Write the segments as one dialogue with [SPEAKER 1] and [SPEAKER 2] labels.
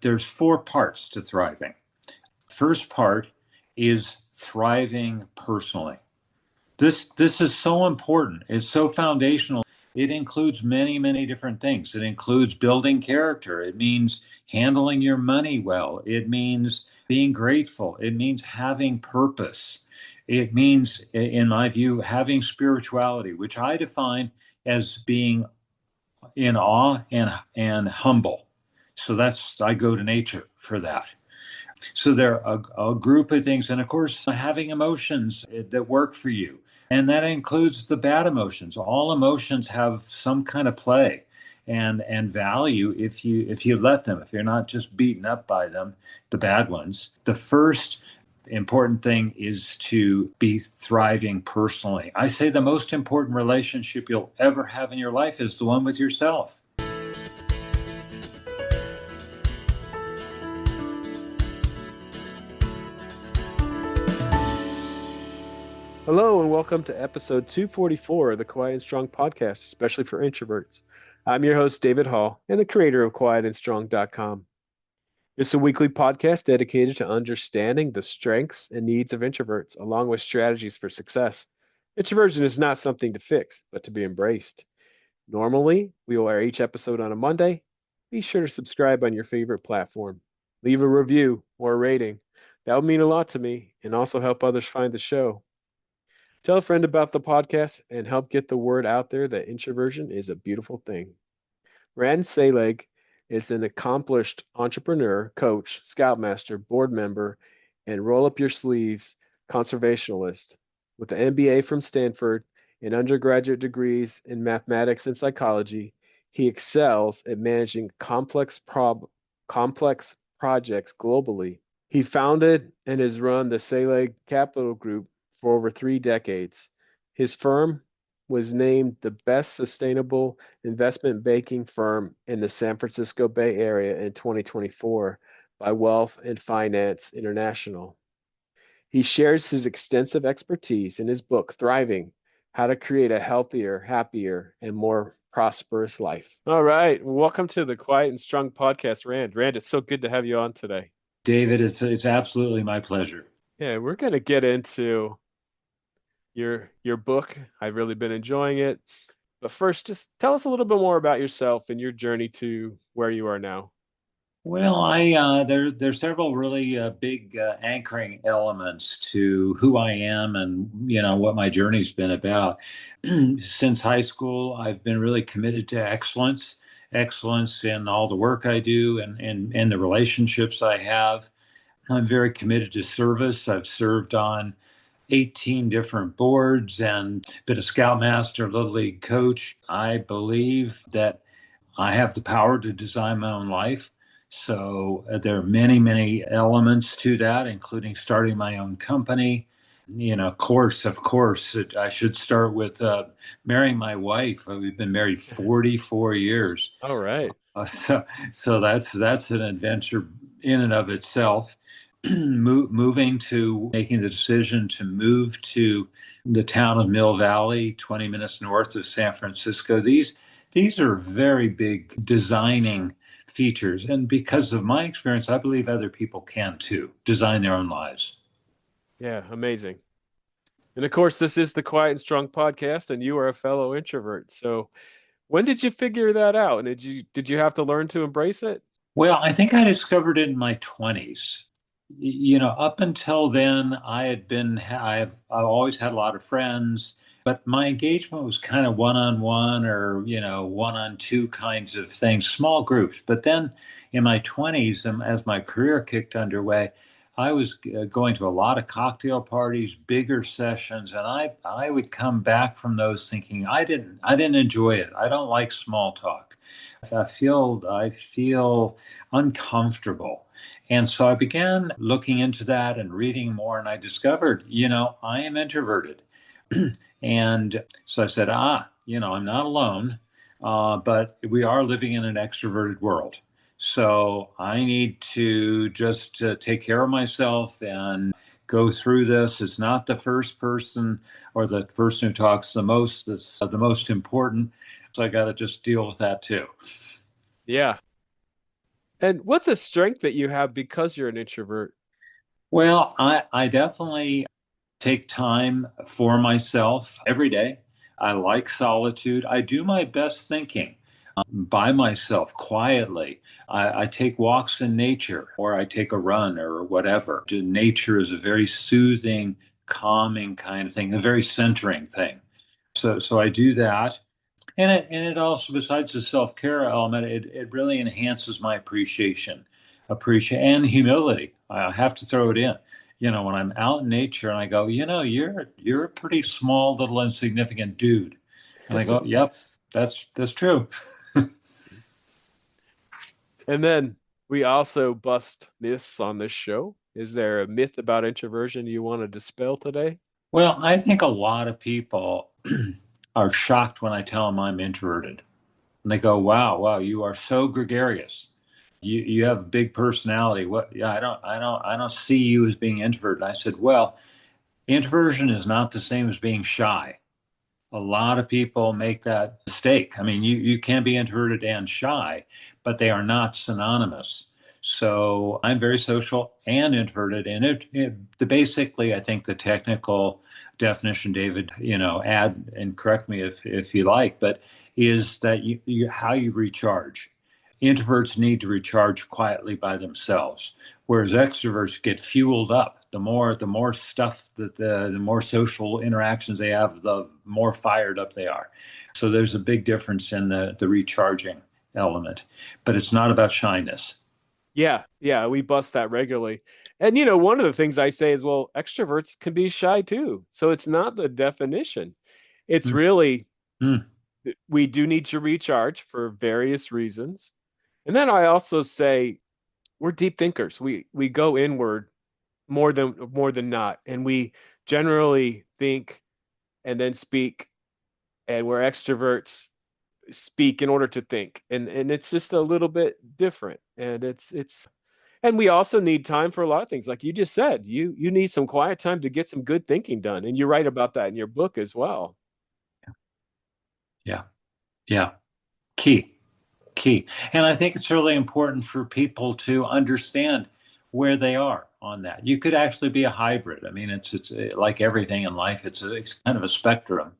[SPEAKER 1] There's four parts to thriving. First part is thriving personally. This is so important. It's so foundational. It includes many, many different things. It includes building character. It means handling your money well. It means being grateful. It means having purpose. It means, in my view, having spirituality, which I define as being in awe and humble. So I go to nature for that. So there are a group of things. And of course, having emotions that work for you. And that includes the bad emotions. All emotions have some kind of play and value if you let them, if you're not just beaten up by them, the bad ones. The first important thing is to be thriving personally. I say the most important relationship you'll ever have in your life is the one with yourself.
[SPEAKER 2] Hello and welcome to episode 244 of the Quiet and Strong podcast, especially for introverts. I'm your host, David Hall, and the creator of quietandstrong.com. It's a weekly podcast dedicated to understanding the strengths and needs of introverts, along with strategies for success. Introversion is not something to fix, but to be embraced. Normally, we will air each episode on a Monday. Be sure to subscribe on your favorite platform. Leave a review or a rating. That would mean a lot to me and also help others find the show. Tell a friend about the podcast and help get the word out there that introversion is a beautiful thing. Rand Selig is an accomplished entrepreneur, coach, scoutmaster, board member, and roll up your sleeves conservationalist. With an MBA from Stanford and undergraduate degrees in mathematics and psychology, he excels at managing complex projects globally. He founded and has run the Selig Capital Group for over 3 decades. His firm was named the best sustainable investment banking firm in the San Francisco Bay Area in 2024 by Wealth and Finance International. He shares his extensive expertise in his book, Thriving: How to Create a Healthier, Happier, and More Prosperous Life. All right. Welcome to the Quiet and Strong podcast, Rand. Rand, it's so good to have you on today.
[SPEAKER 1] David, it's absolutely my pleasure.
[SPEAKER 2] Yeah, we're going to get into your book. I've really been enjoying it. But first, just tell us a little bit more about yourself and your journey to where you are now.
[SPEAKER 1] Well, there's several really big anchoring elements to who I am and what my journey's been about. Since high school, I've been really committed to excellence in all the work I do and the relationships I have. I'm very committed to service. I've served on 18 different boards and been a scoutmaster, little league coach. I believe that I have the power to design my own life. So there are many, many elements to that, including starting my own company. Of course, I should start with marrying my wife. We've been married 44 years.
[SPEAKER 2] All right.
[SPEAKER 1] So that's an adventure in and of itself. Making the decision to move to the town of Mill Valley, 20 minutes north of San Francisco. These are very big designing features. And because of my experience, I believe other people can too design their own lives.
[SPEAKER 2] Yeah, amazing. And of course, this is the Quiet and Strong podcast, and you are a fellow introvert. So when did you figure that out? And did you have to learn to embrace it?
[SPEAKER 1] Well, I think I discovered it in my 20s. Up until then, I've always had a lot of friends, but my engagement was kind of one-on-one or, one-on-two kinds of things, small groups. But then in my 20s, as my career kicked underway, I was going to a lot of cocktail parties, bigger sessions, and I would come back from those thinking I didn't enjoy it. I don't like small talk. I feel uncomfortable. And so I began looking into that and reading more, and I discovered, I am introverted. And so I said, I'm not alone, but we are living in an extroverted world. So I need to just take care of myself and go through this. It's not the first person or the person who talks the most that's the most important. So I got to just deal with that too.
[SPEAKER 2] Yeah. And what's a strength that you have because you're an introvert?
[SPEAKER 1] Well, I definitely take time for myself every day. I like solitude. I do my best thinking by myself quietly. I take walks in nature or I take a run or whatever. Nature is a very soothing, calming kind of thing, a very centering thing. So I do that. And it also, besides the self-care element, it really enhances my appreciation and humility. I have to throw it in. When I'm out in nature and I go, you're a pretty small, little, insignificant dude. And I go, yep, that's true.
[SPEAKER 2] And then we also bust myths on this show. Is there a myth about introversion you want to dispel today?
[SPEAKER 1] Well, I think a lot of people are shocked when I tell them I'm introverted. And they go, wow, you are so gregarious. You have a big personality. What? Yeah, I don't see you as being introverted. I said, well, introversion is not the same as being shy. A lot of people make that mistake. I mean, you can be introverted and shy, but they are not synonymous. So I'm very social and introverted, and basically, I think the technical definition, David, add and correct me if you like, but is that how you recharge. Introverts need to recharge quietly by themselves, whereas extroverts get fueled up. The more stuff that the more social interactions they have, the more fired up they are. So there's a big difference in the recharging element, but it's not about shyness.
[SPEAKER 2] Yeah, yeah, we bust that regularly. And one of the things I say is, well, extroverts can be shy too. So it's not the definition. It's really
[SPEAKER 1] Mm-hmm.
[SPEAKER 2] we do need to recharge for various reasons. And then I also say we're deep thinkers. We go inward more than not, and we generally think and then speak, and we're extroverts speak in order to think. And it's just a little bit different. And and we also need time for a lot of things. Like you just said, you need some quiet time to get some good thinking done. And you write about that in your book as well.
[SPEAKER 1] Yeah, yeah, key. Key. And I think it's really important for people to understand where they are on that. You could actually be a hybrid. I mean, it's like everything in life. It's kind of a spectrum,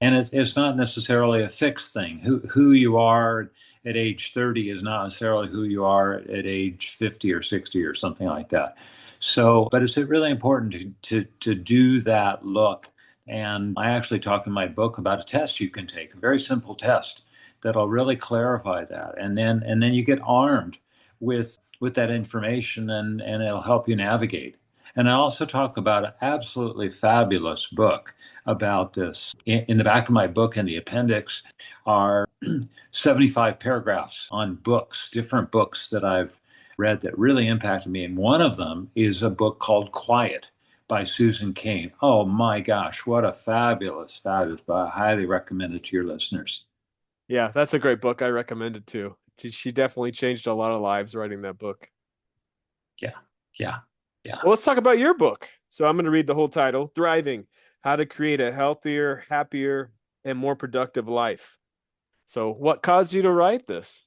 [SPEAKER 1] and it's not necessarily a fixed thing. Who you are at age 30 is not necessarily who you are at age 50 or 60 or something like that. So, but it's really important to do that look. And I actually talk in my book about a test you can take, a very simple test that'll really clarify that, and then you get armed with that information, and it'll help you navigate. And I also talk about an absolutely fabulous book about this. In the back of my book, in the appendix, are 75 paragraphs on books, different books that I've read that really impacted me. And one of them is a book called Quiet by Susan Cain. Oh my gosh, what a fabulous book. I highly recommend it to your listeners.
[SPEAKER 2] Yeah, that's a great book. I recommend it too. She definitely changed a lot of lives writing that book.
[SPEAKER 1] Yeah, yeah, yeah.
[SPEAKER 2] Well, let's talk about your book. So I'm going to read the whole title, Thriving: How to Create a Healthier, Happier, and More Productive Life. So what caused you to write this?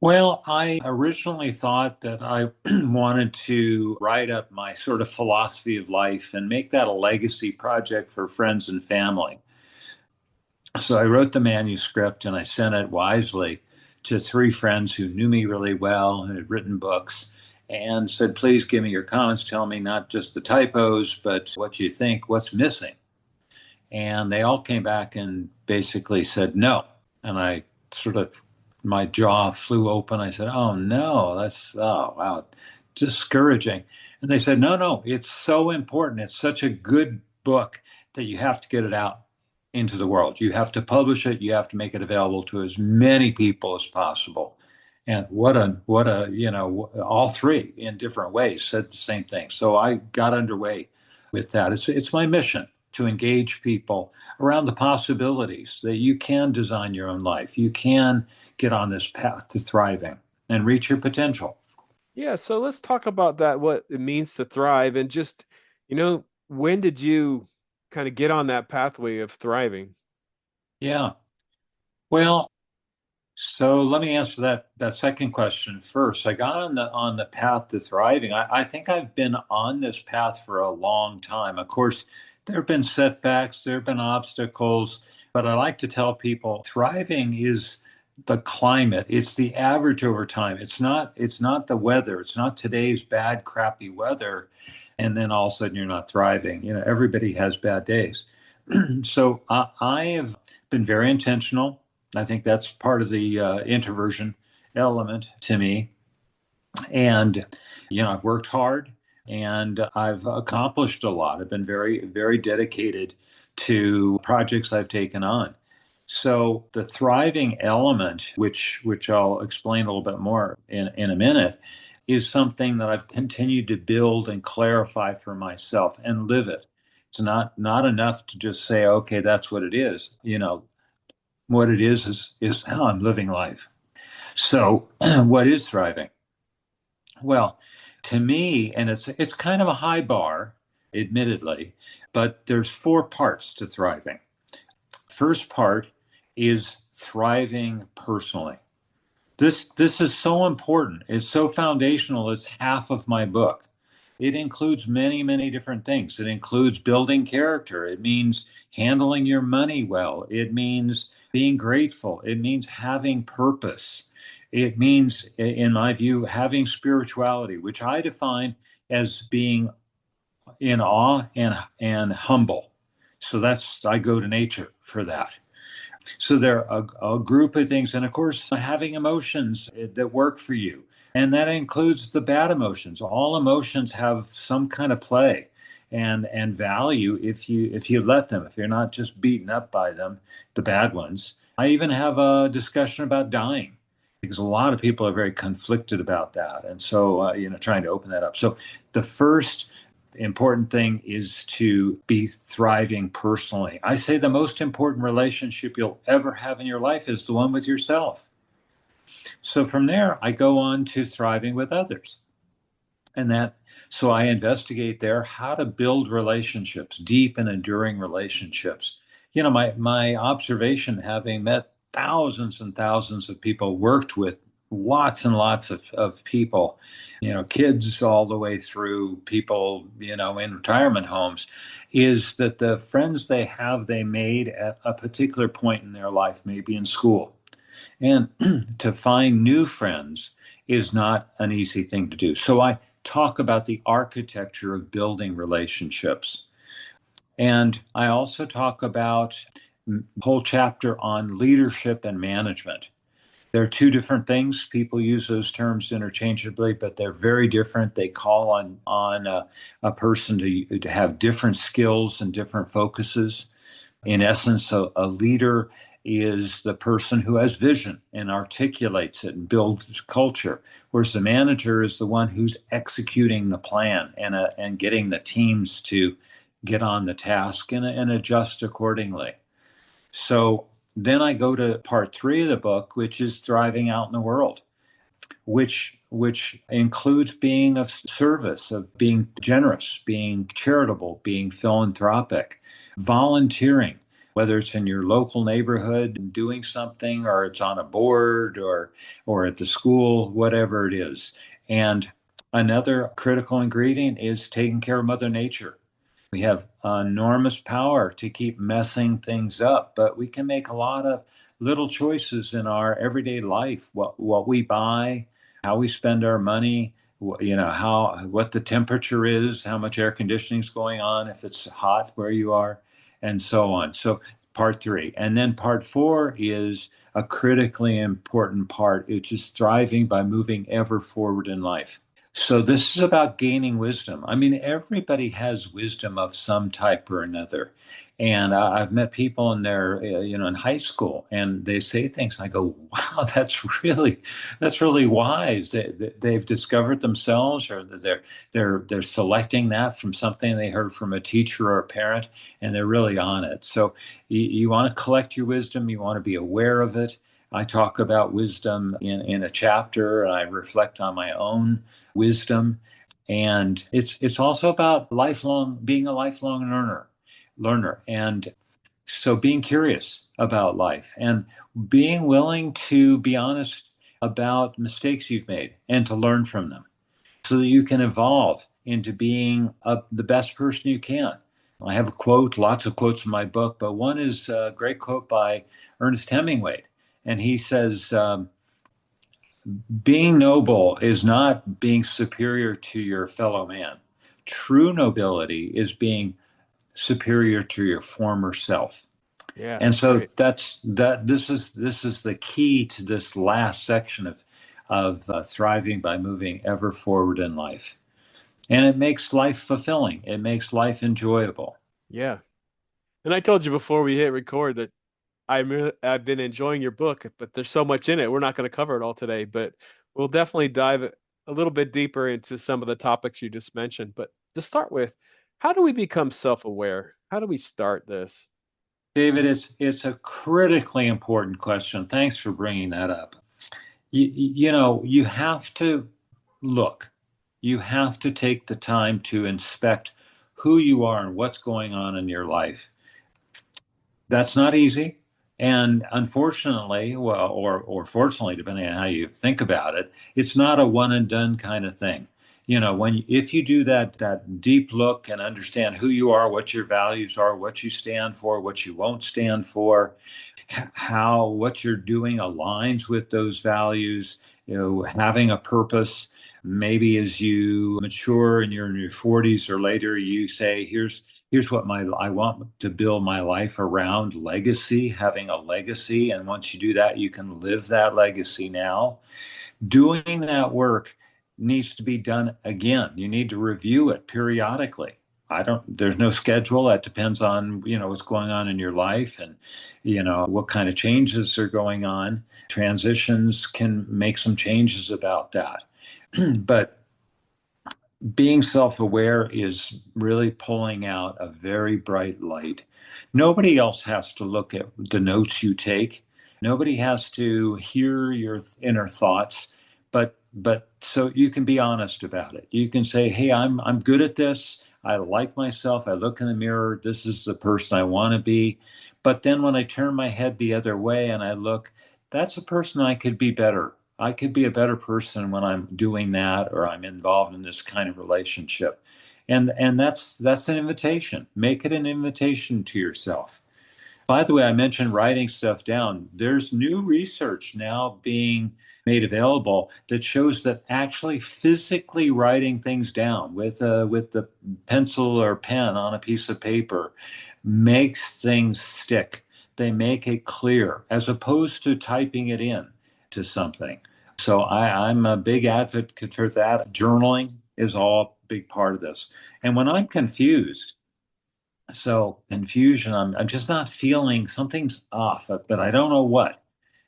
[SPEAKER 1] Well, I originally thought that I wanted to write up my sort of philosophy of life and make that a legacy project for friends and family. So I wrote the manuscript and I sent it wisely to three friends who knew me really well and had written books and said, please give me your comments. Tell me not just the typos, but what you think, what's missing. And they all came back and basically said no. And I sort of, my jaw flew open. I said, oh no, oh wow, discouraging. And they said, no, it's so important. It's such a good book that you have to get it out into the world. You have to publish it. You have to make it available to as many people as possible. And all three in different ways said the same thing. So I got underway with that. It's my mission to engage people around the possibilities that you can design your own life. You can get on this path to thriving and reach your potential.
[SPEAKER 2] Yeah, so let's talk about that, what it means to thrive, and just, when did you kind of get on that pathway of thriving?
[SPEAKER 1] Yeah. Well, So let me answer that second question first. I got on the path to thriving. I think I've been on this path for a long time. Of course, there have been setbacks, there have been obstacles, but I like to tell people thriving is the climate. It's the average over time. It's not the weather. It's not today's bad, crappy weather, and then all of a sudden you're not thriving. Everybody has bad days. So I have been very intentional. I think that's part of the introversion element to me. And, I've worked hard and I've accomplished a lot. I've been very, very dedicated to projects I've taken on. So the thriving element, which I'll explain a little bit more in a minute, is something that I've continued to build and clarify for myself and live it. It's not enough to just say, okay, that's what it is. What it is how I'm living life. So, what is thriving? Well, to me, and it's kind of a high bar, admittedly, but there's four parts to thriving. First part is thriving personally. This is so important. It's so foundational. It's half of my book. It includes many, many different things. It includes building character. It means handling your money well. It means being grateful. It means having purpose. It means, in my view, having spirituality, which I define as being in awe and humble. So I go to nature for that. So there are a group of things, and of course, having emotions that work for you, and that includes the bad emotions. All emotions have some kind of play and value if you let them. If you're not just beaten up by them, the bad ones. I even have a discussion about dying because a lot of people are very conflicted about that, and so trying to open that up. So the first important thing is to be thriving personally. I say the most important relationship you'll ever have in your life is the one with yourself. So from there, I go on to thriving with others. So I investigate there how to build relationships, deep and enduring relationships. My observation, having met thousands and thousands of people, worked with lots and lots of people, kids all the way through people, in retirement homes, is that the friends they made at a particular point in their life, maybe in school. And to find new friends is not an easy thing to do. So I talk about the architecture of building relationships. And I also talk about a whole chapter on leadership and management. They're two different things. People use those terms interchangeably, but they're very different. They call on a person to have different skills and different focuses. In essence, a leader is the person who has vision and articulates it and builds culture, whereas the manager is the one who's executing the plan and getting the teams to get on the task and adjust accordingly. So then I go to part 3 of the book, which is thriving out in the world, which includes being of service, of being generous, being charitable, being philanthropic, volunteering, whether it's in your local neighborhood and doing something, or it's on a board, or at the school, whatever it is. And another critical ingredient is taking care of Mother Nature. We have enormous power to keep messing things up, but we can make a lot of little choices in our everyday life. What we buy, how we spend our money, what the temperature is, how much air conditioning is going on, if it's hot where you are, and so on. So part 3, and then part 4 is a critically important part, which is thriving by moving ever forward in life. So this is about gaining wisdom. I mean, everybody has wisdom of some type or another. And I've met people in in high school, and they say things, and I go, "Wow, that's really wise." They've discovered themselves, or they're selecting that from something they heard from a teacher or a parent, and they're really on it. So you want to collect your wisdom. You want to be aware of it. I talk about wisdom in a chapter, and I reflect on my own wisdom, and it's also about being a lifelong learner. And So being curious about life and being willing to be honest about mistakes you've made and to learn from them so that you can evolve into being the best person you can. I have a quote, lots of quotes in my book, but one is a great quote by Ernest Hemingway. And he says, being noble is not being superior to your fellow man. True nobility is being superior to your former self.
[SPEAKER 2] Yeah,
[SPEAKER 1] And
[SPEAKER 2] that's
[SPEAKER 1] so
[SPEAKER 2] great.
[SPEAKER 1] this is the key to this last section of thriving by moving ever forward in life. And it makes life fulfilling. It makes life enjoyable.
[SPEAKER 2] Yeah. And I told you before we hit record that I've been enjoying your book, but there's so much in it. We're not going to cover it all today, but we'll definitely dive a little bit deeper into some of the topics you just mentioned. But to start with, how do we become self-aware? How do we start this?
[SPEAKER 1] David, it's a critically important question. Thanks for bringing that up. You know, you have to look. You have to take the time to inspect who you are and what's going on in your life. That's not easy. And unfortunately, well, or fortunately, depending on how you think about it, it's not a one and done kind of thing. You know, if you do that deep look and understand who you are, what your values are, what you stand for, what you won't stand for, how what you're doing aligns with those values, you know, having a purpose. Maybe as you mature and you're in your 40s or later, you say, here's what my I want to build my life around legacy, having a legacy. And once you do that, you can live that legacy now. Doing that work needs to be done again. You need to review it periodically. There's no schedule. That depends on, what's going on in your life and, what kind of changes are going on. Transitions can make some changes about that. But being self aware is really pulling out a very bright light. Nobody else has to look at the notes you take. Nobody has to hear your inner thoughts, but so you can be honest about it. You can say, "Hey, I'm good at this. I like myself. I look in the mirror. This is the person I want to be." But then when I turn my head the other way and I look, that's a person I could be better. I could be a better person when I'm doing that or I'm involved in this kind of relationship. And that's an invitation. Make it an invitation to yourself. By the way, I mentioned writing stuff down. There's new research now being made available that shows that actually physically writing things down with the pencil or pen on a piece of paper makes things stick. They make it clear as opposed to typing it in to something. So I'm a big advocate for that. Journaling is all a big part of this. And when I'm confused, so confusion, I'm just not feeling something's off, but I don't know what.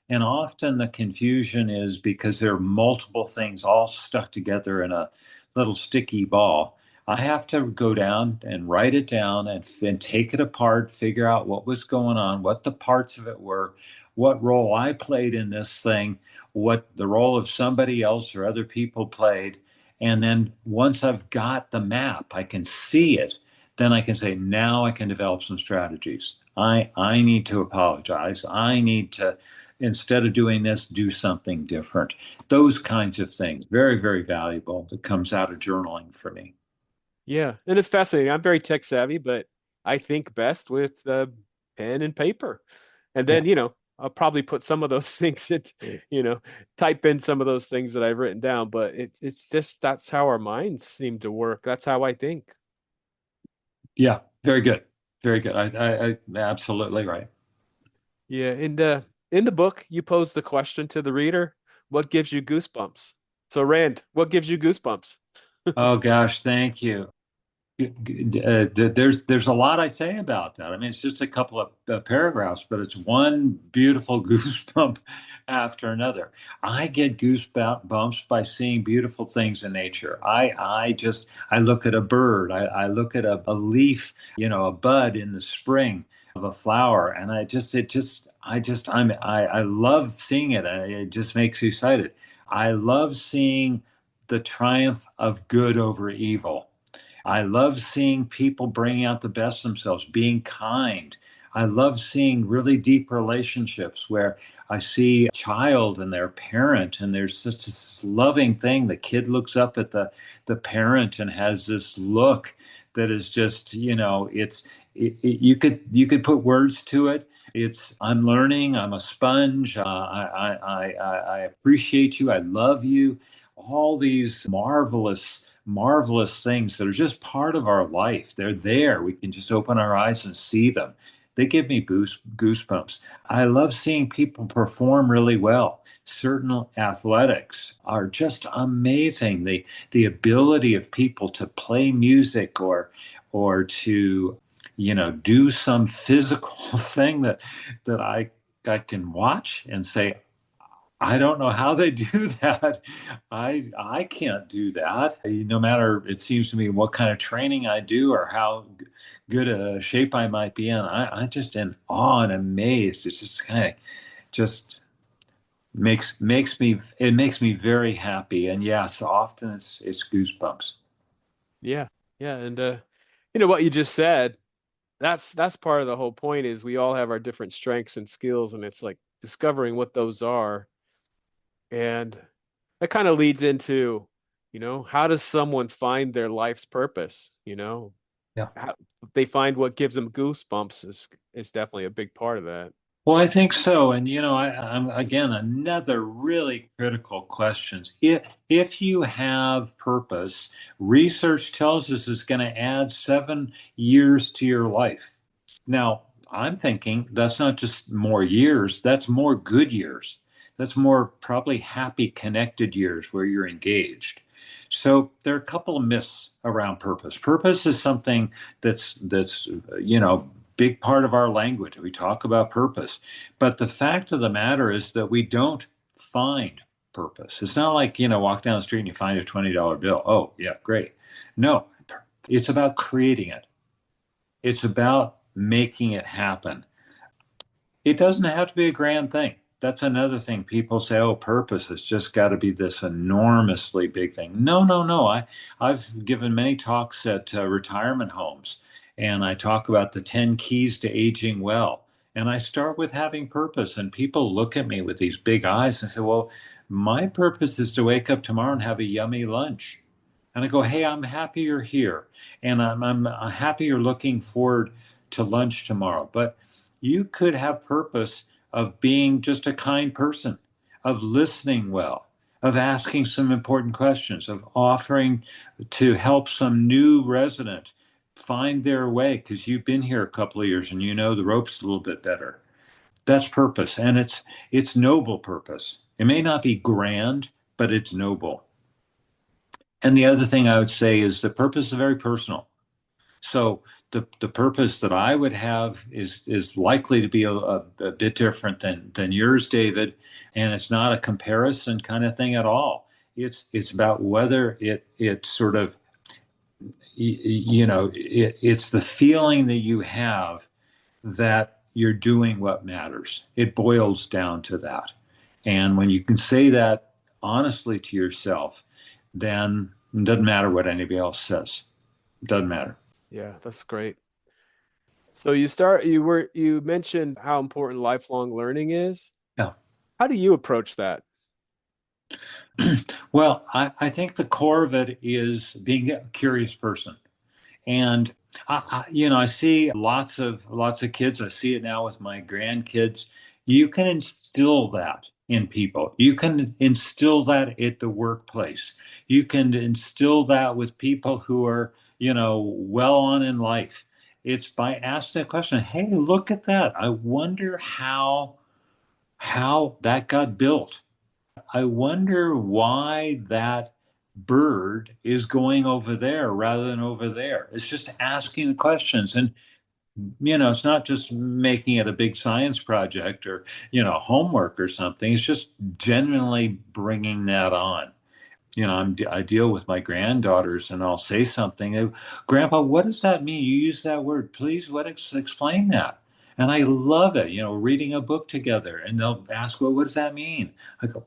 [SPEAKER 1] And often the confusion is because there are multiple things all stuck together in a little sticky ball. I have to go down and write it down and take it apart, figure out what was going on, what the parts of it were, what role I played in this thing, what the role of somebody else or other people played. And then once I've got the map, I can see it, then I can say, now I can develop some strategies. I need to apologize. I need to, instead of doing this, do something different. Those kinds of things, very, very valuable that comes out of journaling for me.
[SPEAKER 2] Yeah, and it's fascinating. I'm very tech savvy, but I think best with pen and paper. And
[SPEAKER 1] Yeah.
[SPEAKER 2] then, I'll probably put some of those things you know, type in some of those things that I've written down, but it's just that's how our minds seem to work. That's how I think.
[SPEAKER 1] Yeah. Very good. Very good. I absolutely right.
[SPEAKER 2] Yeah, in the book, you pose the question to the reader, what gives you goosebumps? So Rand, what gives you goosebumps?
[SPEAKER 1] Oh gosh, thank you. There's a lot I say about that. I mean, it's just a couple of paragraphs, but it's one beautiful goosebump after another. I get goosebumps by seeing beautiful things in nature. I look at a bird, I look at a leaf, a bud in the spring of a flower, and I love seeing it. It just makes you excited. I love seeing the triumph of good over evil. I love seeing people bringing out the best themselves, being kind. I love seeing really deep relationships where I see a child and their parent, and there's just this loving thing. The kid looks up at the parent and has this look that is just, you could put words to it. It's, I'm learning. I'm a sponge. I appreciate you. I love you. All these marvelous things that are just part of our life. They're there. We can just open our eyes and see them. They give me goosebumps. I love seeing people perform really well. Certain athletics are just amazing. The ability of people to play music or to do some physical thing that I can watch and say, I don't know how they do that. I can't do that. No matter, it seems to me, what kind of training I do or how good a shape I might be in, I just in awe and amazed. It's just kind of just makes me very happy. And yes, often it's goosebumps.
[SPEAKER 2] Yeah. Yeah. And what you just said, that's part of the whole point is we all have our different strengths and skills, and it's like discovering what those are. And that kind of leads into, how does someone find their life's purpose?
[SPEAKER 1] Yeah.
[SPEAKER 2] How they find what gives them goosebumps is definitely a big part of that.
[SPEAKER 1] Well, I think so. And I'm again another really critical questions. If you have purpose, research tells us it's going to add 7 years to your life. Now, I'm thinking that's not just more years, that's more good years. That's more probably happy, connected years where you're engaged. So there are a couple of myths around purpose. Purpose is something that's big part of our language. We talk about purpose, but the fact of the matter is that we don't find purpose. It's not like, walk down the street and you find a $20 bill. Oh, yeah, great. No, it's about creating it. It's about making it happen. It doesn't have to be a grand thing. That's another thing. People say, oh, purpose has just got to be this enormously big thing. No, no, no. I've given many talks at retirement homes, and I talk about the 10 keys to aging well. And I start with having purpose, and people look at me with these big eyes and say, well, my purpose is to wake up tomorrow and have a yummy lunch. And I go, hey, I'm happy you're here. And I'm happy you're looking forward to lunch tomorrow. But you could have purpose of being just a kind person, of listening well, of asking some important questions, of offering to help some new resident find their way because you've been here a couple of years and you know the ropes a little bit better. That's purpose, and it's noble purpose. It may not be grand, but it's noble. And the other thing I would say is the purpose is very personal. So the purpose that I would have is likely to be a bit different than yours, David, and it's not a comparison kind of thing at all. It's about whether it sort of it's the feeling that you have that you're doing what matters. It boils down to that. And when you can say that honestly to yourself, then it doesn't matter what anybody else says. It doesn't matter.
[SPEAKER 2] Yeah, that's great. So you mentioned how important lifelong learning is.
[SPEAKER 1] Yeah.
[SPEAKER 2] How do you approach that?
[SPEAKER 1] Well, I think the core of it is being a curious person. And I see lots of kids. I see it now with my grandkids. You can instill that in people. You can instill that at the workplace. You can instill that with people who are, well on in life. It's by asking the question, hey, look at that. I wonder how that got built. I wonder why that bird is going over there rather than over there. It's just asking the questions. And, it's not just making it a big science project or, homework or something. It's just genuinely bringing that on. I deal with my granddaughters and I'll say something. Grandpa, what does that mean? You use that word. Please, explain that? And I love it, reading a book together and they'll ask, well, what does that mean? I go,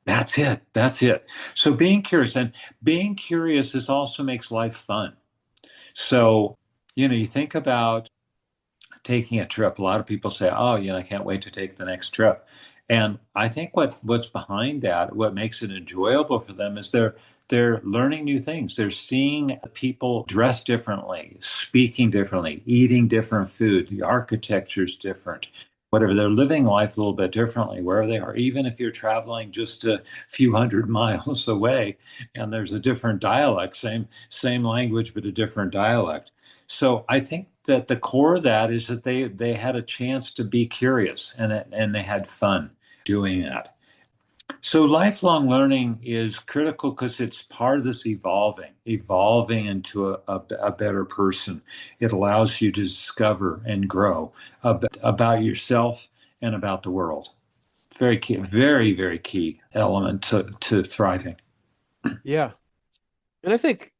[SPEAKER 1] that's it. That's it. So being curious is also makes life fun. So, you think about taking a trip. A lot of people say, "Oh, I can't wait to take the next trip." And I think what's behind that, what makes it enjoyable for them, is they're learning new things. They're seeing people dress differently, speaking differently, eating different food. The architecture's different. Whatever, they're living life a little bit differently wherever they are. Even if you're traveling just a few hundred miles away, and there's a different dialect, same language but a different dialect. So I think that the core of that is that they had a chance to be curious, and they had fun doing that. So lifelong learning is critical because it's part of this evolving into a better person. It allows you to discover and grow about yourself and about the world. Very key, very, very key element to thriving.
[SPEAKER 2] Yeah. And I think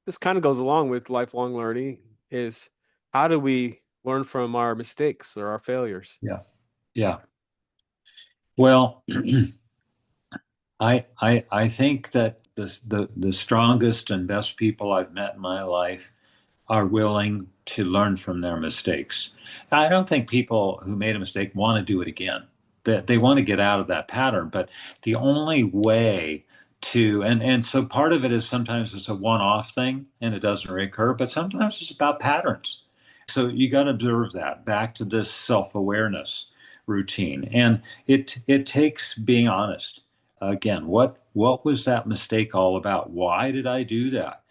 [SPEAKER 2] this kind of goes along with lifelong learning is how do we learn from our mistakes or our failures?
[SPEAKER 1] Yeah. Yeah. Well, I think that the strongest and best people I've met in my life are willing to learn from their mistakes. I don't think people who made a mistake want to do it again. That they want to get out of that pattern, but the only way to and so part of it is sometimes it's a one-off thing and it doesn't recur, but sometimes it's about patterns. So you got to observe that back to this self-awareness routine. And it takes being honest. Again, what was that mistake all about? Why did I do that?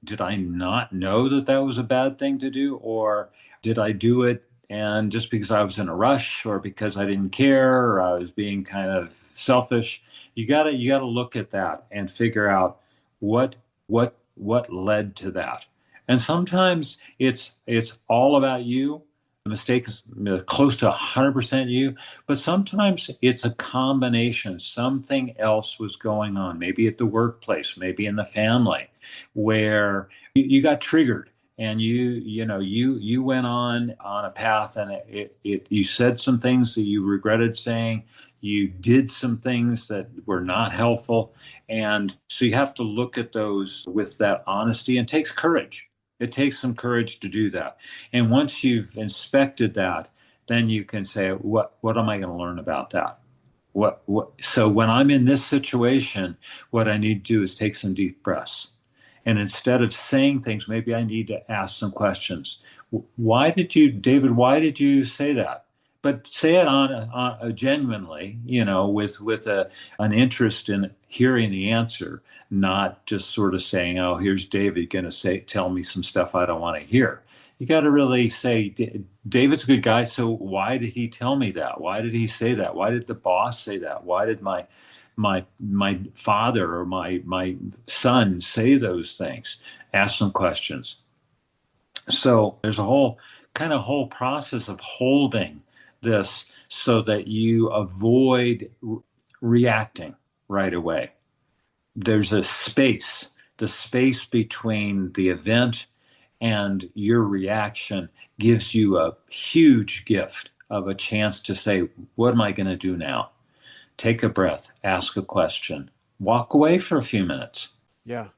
[SPEAKER 1] Did I not know that that was a bad thing to do? Or did I do it and just because I was in a rush or because I didn't care or I was being kind of selfish? You gotta look at that and figure out what what led to that. And sometimes it's all about you. The mistake is close to 100% you, but sometimes it's a combination. Something else was going on, maybe at the workplace, maybe in the family, where you got triggered and you went on a path and you said some things that you regretted saying. You did some things that were not helpful, and so you have to look at those with that honesty, and it takes courage. It takes some courage to do that. And once you've inspected that, then you can say, what am I going to learn about that? So when I'm in this situation, what I need to do is take some deep breaths. And instead of saying things, maybe I need to ask some questions. David, why did you say that? But say it on a genuinely, with an interest in hearing the answer, not just sort of saying, "Oh, here's David going to tell me some stuff I don't want to hear." You got to really say, David's a good guy, so why did he tell me that? Why did he say that? Why did the boss say that? Why did my father or my son say those things? Ask some questions. So there's a whole process of holding this so that you avoid reacting right away. There's the space between the event and your reaction gives you a huge gift of a chance to say, what am I going to do now? Take a breath, ask a question, walk away for a few minutes.
[SPEAKER 2] Yeah.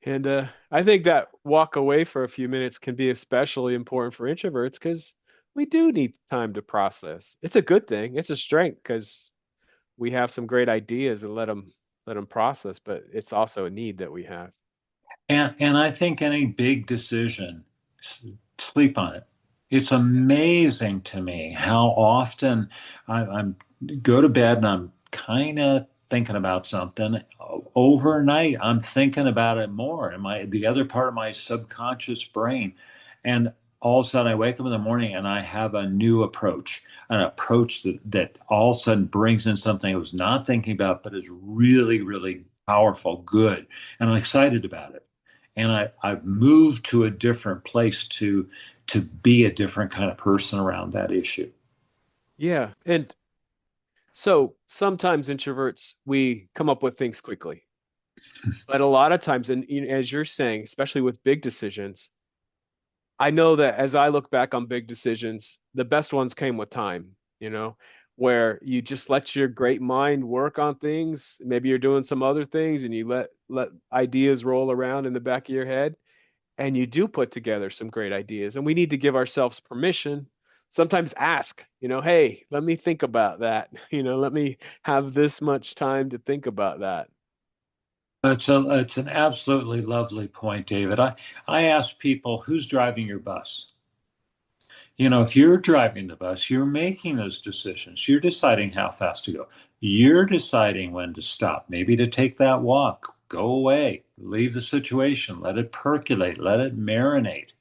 [SPEAKER 2] And I think that walk away for a few minutes can be especially important for introverts because we do need time to process. It's a good thing. It's a strength because we have some great ideas and let them process, but it's also a need that we have.
[SPEAKER 1] And I think any big decision, sleep on it. It's amazing to me how often I'm go to bed and I'm kind of thinking about something. Overnight, I'm thinking about it more, and the other part of my subconscious brain, and all of a sudden I wake up in the morning and I have a new approach, an approach that all of a sudden brings in something I was not thinking about, but is really, really powerful, good, and I'm excited about it. And I've moved to a different place to be a different kind of person around that issue.
[SPEAKER 2] Yeah. And so sometimes introverts, we come up with things quickly, but a lot of times, and as you're saying, especially with big decisions, I know that as I look back on big decisions, the best ones came with time, where you just let your great mind work on things. Maybe you're doing some other things and you let ideas roll around in the back of your head and you do put together some great ideas. And we need to give ourselves permission sometimes ask, hey, let me think about that. Let me have this much time to think about that.
[SPEAKER 1] It's an absolutely lovely point, David. I ask people, who's driving your bus? If you're driving the bus, you're making those decisions. You're deciding how fast to go. You're deciding when to stop, maybe to take that walk, go away, leave the situation, let it percolate, let it marinate.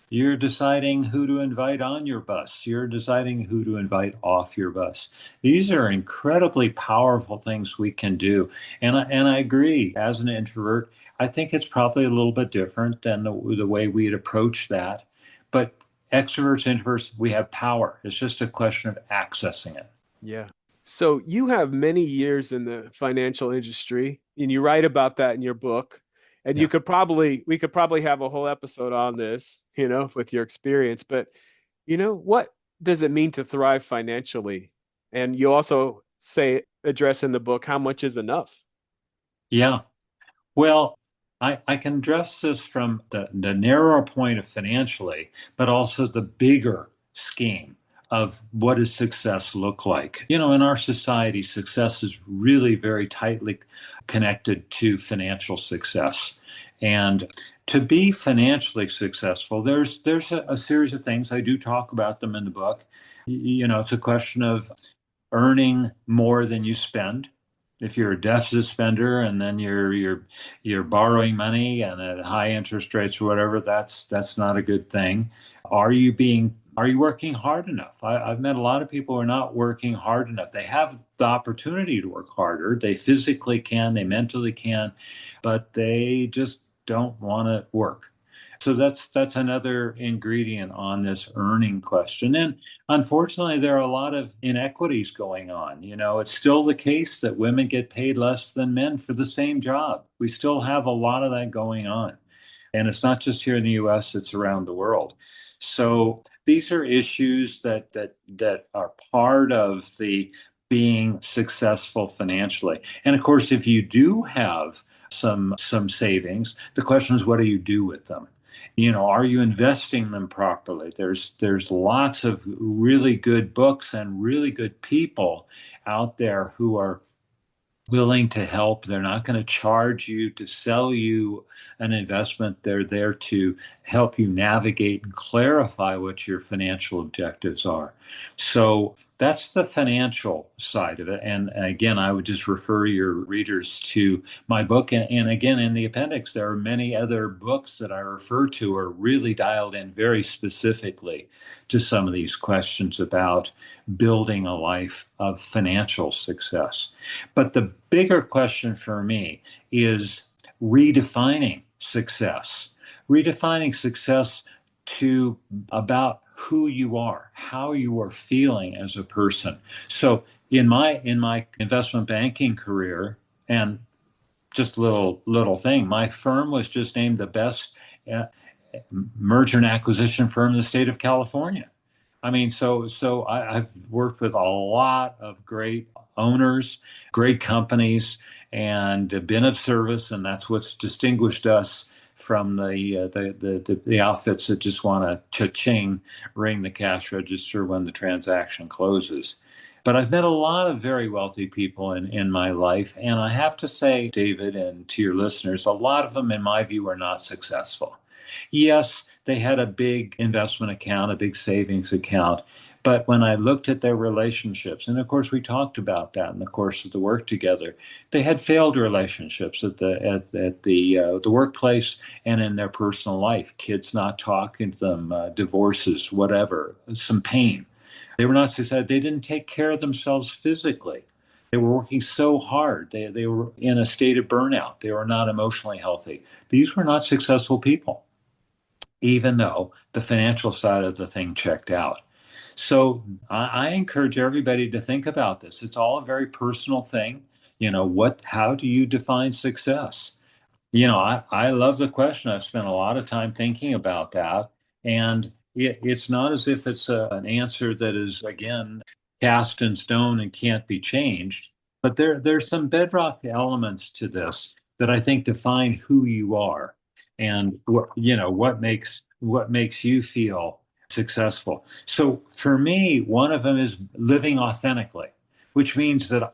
[SPEAKER 1] You're deciding who to invite on your bus. You're deciding who to invite off your bus. These are incredibly powerful things we can do. And I agree, as an introvert, I think it's probably a little bit different than the way we'd approach that. But extroverts, introverts, we have power. It's just a question of accessing it.
[SPEAKER 2] Yeah. So you have many years in the financial industry, and you write about that in your book. And
[SPEAKER 1] Yeah.
[SPEAKER 2] we could probably have a whole episode on this, with your experience. But, what does it mean to thrive financially? And you also address in the book, how much is enough?
[SPEAKER 1] Yeah. Well, I can address this from the narrower point of financially, but also the bigger scheme of what does success look like. In our society, success is really very tightly connected to financial success. And to be financially successful, there's a series of things. I do talk about them in the book. It's a question of earning more than you spend. If you're a deficit spender and then you're borrowing money and at high interest rates or whatever, that's not a good thing. Are you working hard enough? I've met a lot of people who are not working hard enough. They have the opportunity to work harder. They physically can, they mentally can, but they just don't want to work. So that's another ingredient on this earning question. And unfortunately, there are a lot of inequities going on. It's still the case that women get paid less than men for the same job. We still have a lot of that going on. And it's not just here in the US, it's around the world. So these are issues that are part of the being successful financially. And of course, if you do have some savings, the question is, what do you do with them? Are you investing them properly? There's lots of really good books and really good people out there who are willing to help. They're not going to charge you to sell you an investment. They're there to help you navigate and clarify what your financial objectives are. So that's the financial side of it. And again, I would just refer your readers to my book. And again, in the appendix, there are many other books that I refer to are really dialed in very specifically to some of these questions about building a life of financial success. But the bigger question for me is redefining success, redefining success to about who you are, how you are feeling as a person. So in my investment banking career, and just little thing, my firm was just named the best uh, merger and acquisition firm in the state of California. I mean, I've worked with a lot of great owners, great companies, and been of service, and that's what's distinguished us from the outfits that just want to cha-ching, ring the cash register when the transaction closes. But I've met a lot of very wealthy people in my life, and I have to say, David, and to your listeners, a lot of them, in my view, are not successful. Yes, they had a big investment account, a big savings account. But when I looked at their relationships, and of course we talked about that in the course of the work together, they had failed relationships at the workplace and in their personal life. Kids not talking to them, divorces, whatever, some pain. They were not successful. They didn't take care of themselves physically. They were working so hard. They were in a state of burnout. They were not emotionally healthy. These were not successful people, even though the financial side of the thing checked out. So I encourage everybody to think about this. It's all a very personal thing. How do you define success? I love the question. I've spent a lot of time thinking about that. And it's not as if it's an answer that is, again, cast in stone and can't be changed. But there's some bedrock elements to this that I think define who you are and what makes you feel successful. So for me, one of them is living authentically, which means that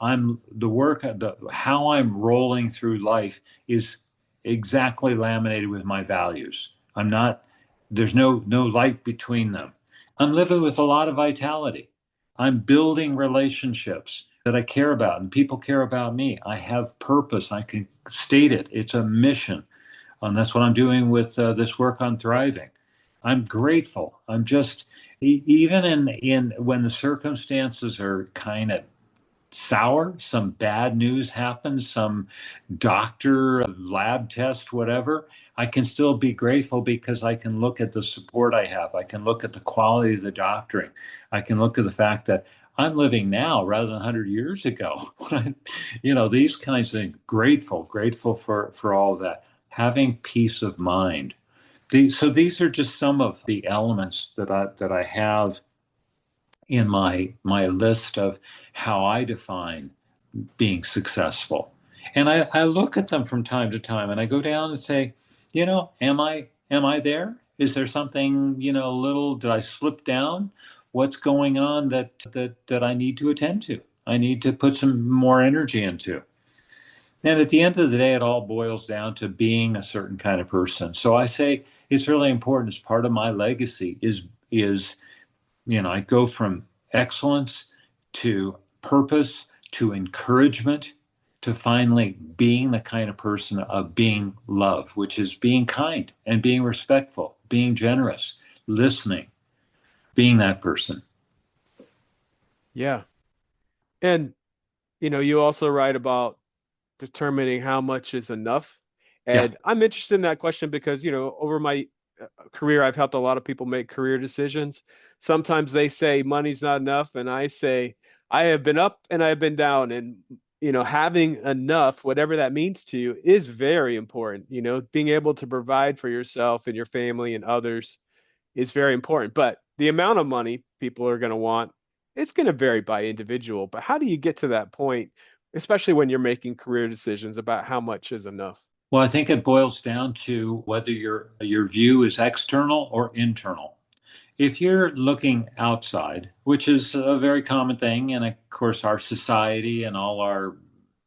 [SPEAKER 1] how I'm rolling through life is exactly laminated with my values. I'm not, there's no light between them. I'm living with a lot of vitality. I'm building relationships that I care about and people care about me. I have purpose. I can state it. It's a mission. And that's what I'm doing with this work on thriving. I'm grateful. I'm just even in when the circumstances are kind of sour, some bad news happens, some doctor, lab test, whatever, I can still be grateful because I can look at the support I have. I can look at the quality of the doctoring. I can look at the fact that I'm living now rather than 100 years ago. These kinds of things. Grateful for all of that. Having peace of mind. These are just some of the elements that I have in my list of how I define being successful. And I look at them from time to time and I go down and say, am I there? Is there something, little, did I slip down? What's going on that I need to attend to? I need to put some more energy into. And at the end of the day, it all boils down to being a certain kind of person. So I say it's really important as part of my legacy is I go from excellence to purpose to encouragement to finally being the kind of person of being love, which is being kind and being respectful, being generous, listening, being that person.
[SPEAKER 2] Yeah. And, you also write about determining how much is enough.
[SPEAKER 1] Yeah.
[SPEAKER 2] And I'm interested in that question because, over my career, I've helped a lot of people make career decisions. Sometimes they say money's not enough, and I say I have been up and I have been down, and having enough, whatever that means to you, is very important. Being able to provide for yourself and your family and others is very important. But the amount of money people are going to want, it's going to vary by individual. But how do you get to that point, especially when you're making career decisions about how much is enough?
[SPEAKER 1] Well, I think it boils down to whether your view is external or internal. If you're looking outside, which is a very common thing, and of course, our society and all our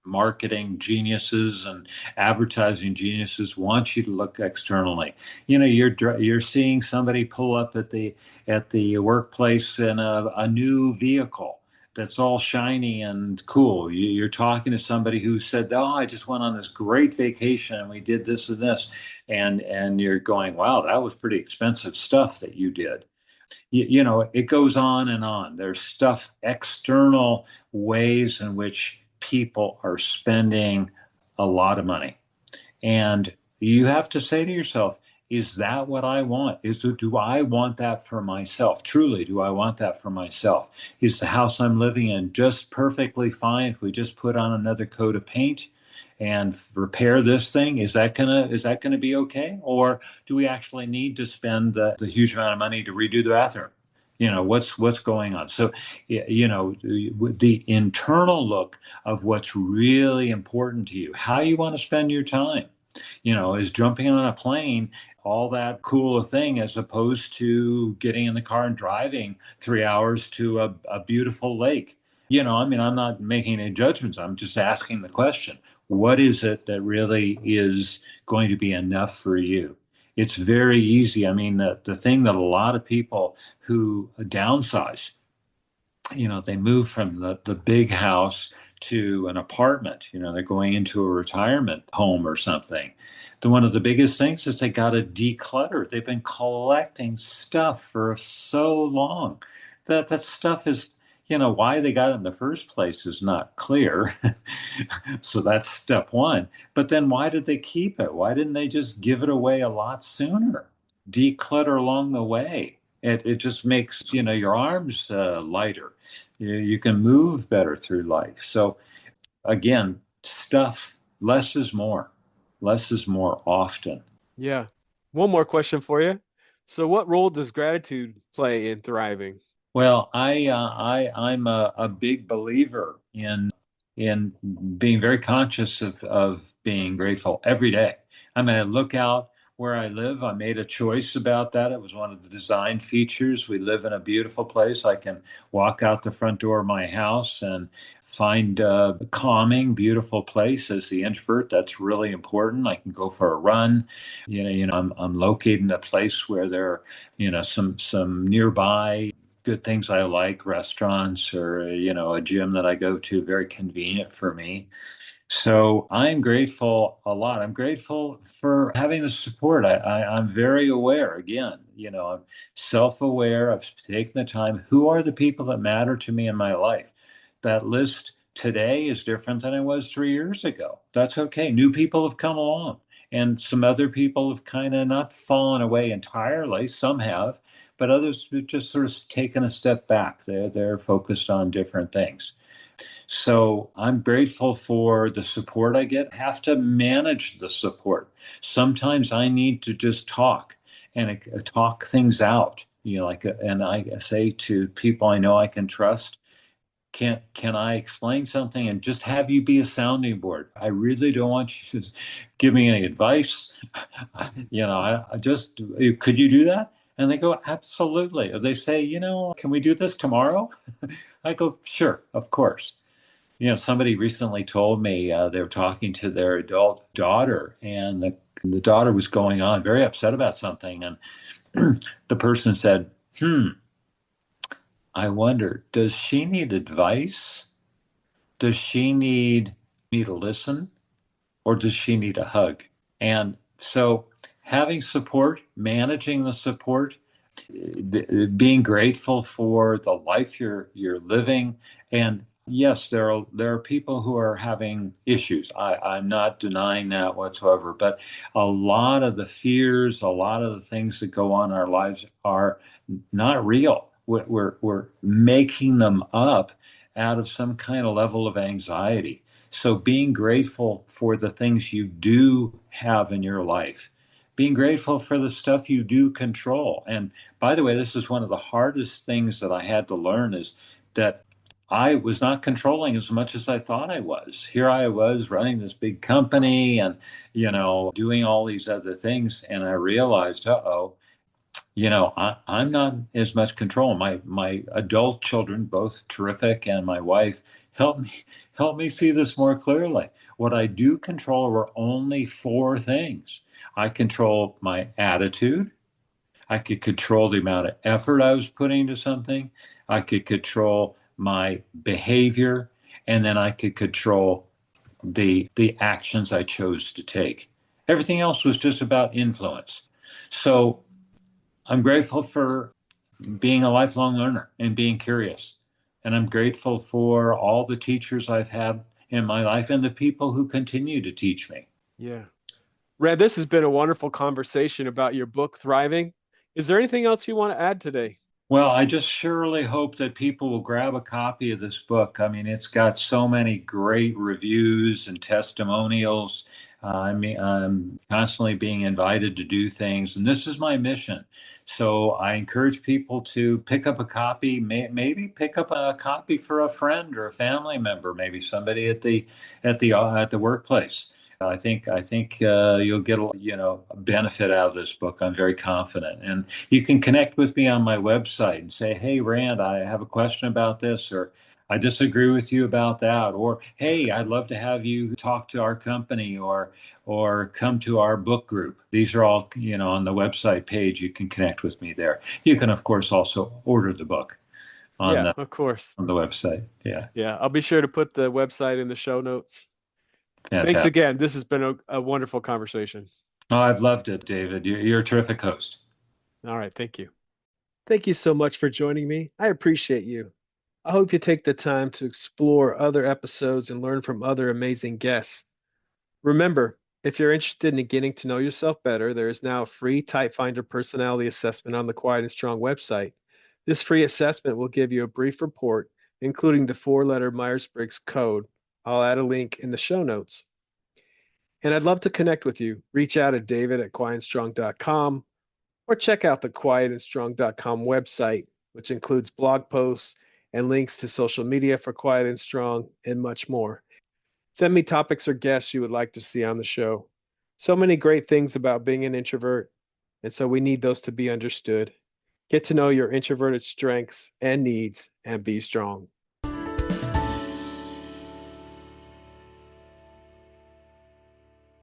[SPEAKER 1] marketing geniuses and advertising geniuses want you to look externally. You're seeing somebody pull up at the workplace in a new vehicle that's all shiny and cool. You're talking to somebody who said, "Oh, I just went on this great vacation and we did this and this," and you're going, "Wow, that was pretty expensive stuff that you did." It goes on and on. There's stuff, external ways in which people are spending a lot of money. And you have to say to yourself, is that what I want? Do I want that for myself? Truly, do I want that for myself? Is the house I'm living in just perfectly fine if we just put on another coat of paint and repair this thing? Is that gonna be okay? Or do we actually need to spend the huge amount of money to redo the bathroom? What's going on? So, the internal look of what's really important to you, how you want to spend your time. Is jumping on a plane all that cool a thing as opposed to getting in the car and driving 3 hours to a beautiful lake? I'm not making any judgments. I'm just asking the question. What is it that really is going to be enough for you? It's very easy. The thing that a lot of people who downsize, they move from the big house to an apartment. They're going into a retirement home or something. One of the biggest things is they got to declutter. They've been collecting stuff for so long that stuff is, why they got it in the first place is not clear. So that's step one. But then why did they keep it? Why didn't they just give it away a lot sooner? Declutter along the way. It just makes, your arms lighter. You can move better through life. So again, stuff, less is more often.
[SPEAKER 2] Yeah. One more question for you. So, what role does gratitude play in thriving?
[SPEAKER 1] Well, I'm a big believer in being very conscious of being grateful every day. I look out where I live. I made a choice about that. It was one of the design features. We live in a beautiful place. I can walk out the front door of my house and find a calming, beautiful place. As the introvert, that's really important. I can go for a run. I'm located in a place where there are, some nearby good things I like, restaurants or, a gym that I go to, very convenient for me. So I'm grateful a lot. I'm grateful for having the support. I'm very aware. Again, I'm self-aware. I've taken the time. Who are the people that matter to me in my life? That list today is different than it was 3 years ago. That's okay. New people have come along, and some other people have kind of not fallen away entirely. Some have, but others have just sort of taken a step back. They're focused on different things. So I'm grateful for the support I get. I have to manage the support. Sometimes I need to just talk and talk things out. And I say to people I know I can trust, can I explain something and just have you be a sounding board? I really don't want you to give me any advice. I just, could you do that? And they go, absolutely. Or they say, can we do this tomorrow? I go, sure, of course. Somebody recently told me they were talking to their adult daughter, and the daughter was going on very upset about something. And the person said, I wonder, does she need advice? Does she need me to listen? Or does she need a hug? And so having support, managing the support, being grateful for the life you're living. And yes, there are people who are having issues. I'm not denying that whatsoever, but a lot of the fears, a lot of the things that go on in our lives are not real. We're making them up out of some kind of level of anxiety. So being grateful for the things you do have in your life, being grateful for the stuff you do control. And by the way, this is one of the hardest things that I had to learn, is that I was not controlling as much as I thought I was. Here I was running this big company and, doing all these other things. And I realized, I'm not as much control. My adult children, both terrific, and my wife help me see this more clearly. What I do control are only four things. I control my attitude. I could control the amount of effort I was putting into something. I could control my behavior, and then I could control the actions I chose to take. Everything else was just about influence. So I'm grateful for being a lifelong learner and being curious. And I'm grateful for all the teachers I've had in my life and the people who continue to teach me.
[SPEAKER 2] Yeah. Rand, this has been a wonderful conversation about your book, Thriving. Is there anything else you want to add today?
[SPEAKER 1] Well, I just surely hope that people will grab a copy of this book. I mean, it's got so many great reviews and testimonials. I'm constantly being invited to do things, and this is my mission. So I encourage people to pick up a copy, maybe pick up a copy for a friend or a family member, maybe somebody at the workplace. I think you'll get a benefit out of this book. I'm very confident, and you can connect with me on my website and say, "Hey, Rand, I have a question about this," or "I disagree with you about that," or "Hey, I'd love to have you talk to our company," or "Come to our book group." These are all on the website page. You can connect with me there. You can, of course, also order the book on
[SPEAKER 2] Yeah,
[SPEAKER 1] the
[SPEAKER 2] of course.
[SPEAKER 1] on the website. Yeah,
[SPEAKER 2] Yeah, I'll be sure to put the website in the show notes. Thanks
[SPEAKER 1] fantastic.
[SPEAKER 2] again. This has been a wonderful conversation.
[SPEAKER 1] Oh, I've loved it, David. You're a terrific host.
[SPEAKER 2] All right, thank you. Thank you so much for joining me. I appreciate you. I hope you take the time to explore other episodes and learn from other amazing guests. Remember, if you're interested in getting to know yourself better, there is now a free Type Finder personality assessment on the Quiet and Strong website. This free assessment will give you a brief report, including the four-letter Myers-Briggs code. I'll add a link in the show notes. And I'd love to connect with you. Reach out at david@quietandstrong.com or check out the quietandstrong.com website, which includes blog posts and links to social media for Quiet and Strong and much more. Send me topics or guests you would like to see on the show. So many great things about being an introvert, and so we need those to be understood. Get to know your introverted strengths and needs and be strong.